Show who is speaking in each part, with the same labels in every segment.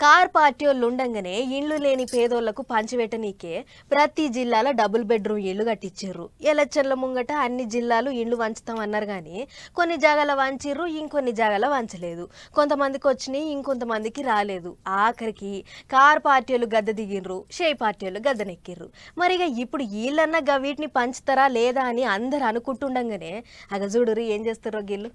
Speaker 1: Car పార్టీలు ఉండంగానే ఇండ్లు లేని పేదోళ్లకు పంచిపెట్టనీకే ప్రతి జిల్లాలో డబుల్ బెడ్రూమ్ ఇళ్లు కట్టించారు. ఎలక్షన్ల ముంగట అన్ని జిల్లాలు ఇండ్లు వంచుతామన్నారు కానీ కొన్ని జాగాల వంచిర్రు, ఇంకొన్ని జాగాల వంచలేదు. కొంతమందికి వచ్చినాయి, ఇంకొంతమందికి రాలేదు. ఆఖరికి కార్ పార్టీలు గద్దె దిగిర్రు, షేయ్ పార్టీలు గద్దెనెక్కిర్రు. మరిగా ఇప్పుడు వీళ్ళన్నా వీటిని పంచుతారా లేదా అని అందరు అనుకుంటుండగానే చూడురు ఏం చేస్తారో గిల్లు.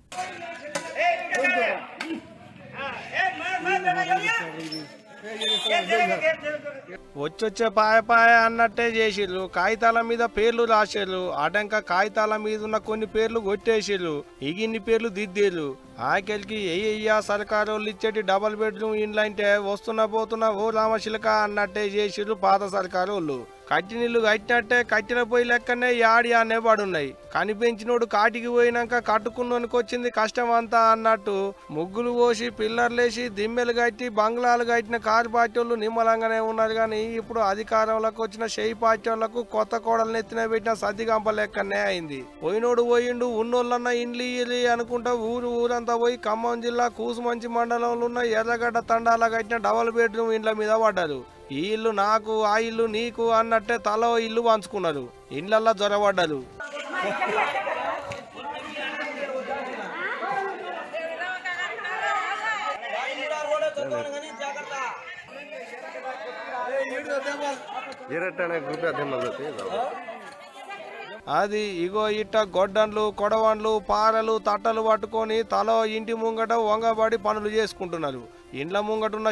Speaker 2: వచ్చొచ్చే పాయ అన్నట్టే చేసిర్రు. కాగితాల మీద పేర్లు రాసిర్రు. అటంక కాగితాల మీద ఉన్న కొన్ని పేర్లు కొట్టేసిర్రు. ఇగిన్ని పేర్లు దిద్దిర్రు. ఆఖరికి ఎయ్యా సర్కారు వాళ్ళు ఇచ్చేటి డబల్ బెడ్రూమ్ ఇండ్లు అంటే వస్తున్నా పోతున్నా ఓ రామశిలక అన్నట్టే చేసిర్రు పాత సర్కారు వాళ్ళు. కట్టినీళ్ళు కట్టినట్టే కట్టిన పోయి లెక్కనే యాడి అనే పడున్నాయి. కనిపించినోడు కాటికి పోయినాక కట్టుకున్నోనికి వచ్చింది కష్టం అంతా అన్నట్టు ముగ్గులు పోసి పిల్లర్లేసి దిమ్మెలు కట్టి బంగ్లాలు కట్టిన కారు పార్టీ వాళ్ళు నిమ్మలంగానే ఉన్నారు. కానీ ఇప్పుడు అధికారంలోకి వచ్చిన షేయ్ పార్టీ వాళ్లకు కొత్త కోడలు నెత్తిన పెట్టిన సర్దిగంప లెక్కనే అయింది. పోయినోడు పోయిండు, ఉన్నోళ్ళన్నా ఇండ్లు ఇయ్యి అనుకుంటా ఊరంతా పోయి ఖమ్మం జిల్లా కూసుమంచి మండలంలో ఉన్న ఎర్రగడ్డ తండాల కట్టిన డబల్ బెడ్రూమ్ ఇండ్ల మీద పడ్డారు. ఈ ఇల్లు నాకు, ఆ ఇల్లు నీకు అన్నట్టే తలో ఇల్లు పంచుకున్నారు. ఇండ్లల్లా జ్వరపడ్డారు. అది ఇగో ఇట్ట గొడ్డన్లు, కొడవన్లు, పారలు, తట్టలు పట్టుకొని తలో ఇంటి ముంగట వంగబడి పనులు చేసుకుంటున్నారు. ఇండ్ల ముంగటున్న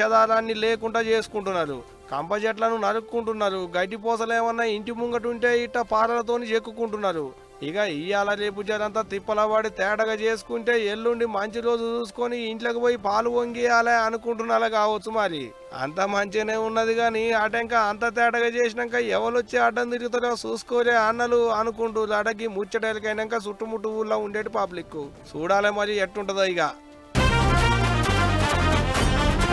Speaker 2: చెదారాన్ని లేకుండా చేసుకుంటున్నారు. కంప చెట్లను నరుక్కుంటున్నారు. గడ్డి పోసలేమన్నా ఇంటి ముంగట ఉంటే ఇట్ట పారలతోని చెక్కుకుంటున్నారు. ఇక ఇయ్యాల రేపు జరంతా తిప్పలవాడి తేటగా చేసుకుంటే ఎల్లుండి మంచి రోజు చూసుకొని ఇంట్లోకి పోయి పాలు వంగియాలే అనుకుంటున్నా కావచ్చు. మరి అంత మంచిగానే ఉన్నది కానీ అటంక అంత తేటగా చేసినాక ఎవరొచ్చి అడ్డం తిరుగుతారో చూసుకోరే అన్నలు అనుకుంటూ అడగి ముచ్చటలకైనాక చుట్టుముట్టు ఊళ్ళో ఉండేటి పబ్లిక్ చూడాలి మరి ఎట్టుంటదో ఇక.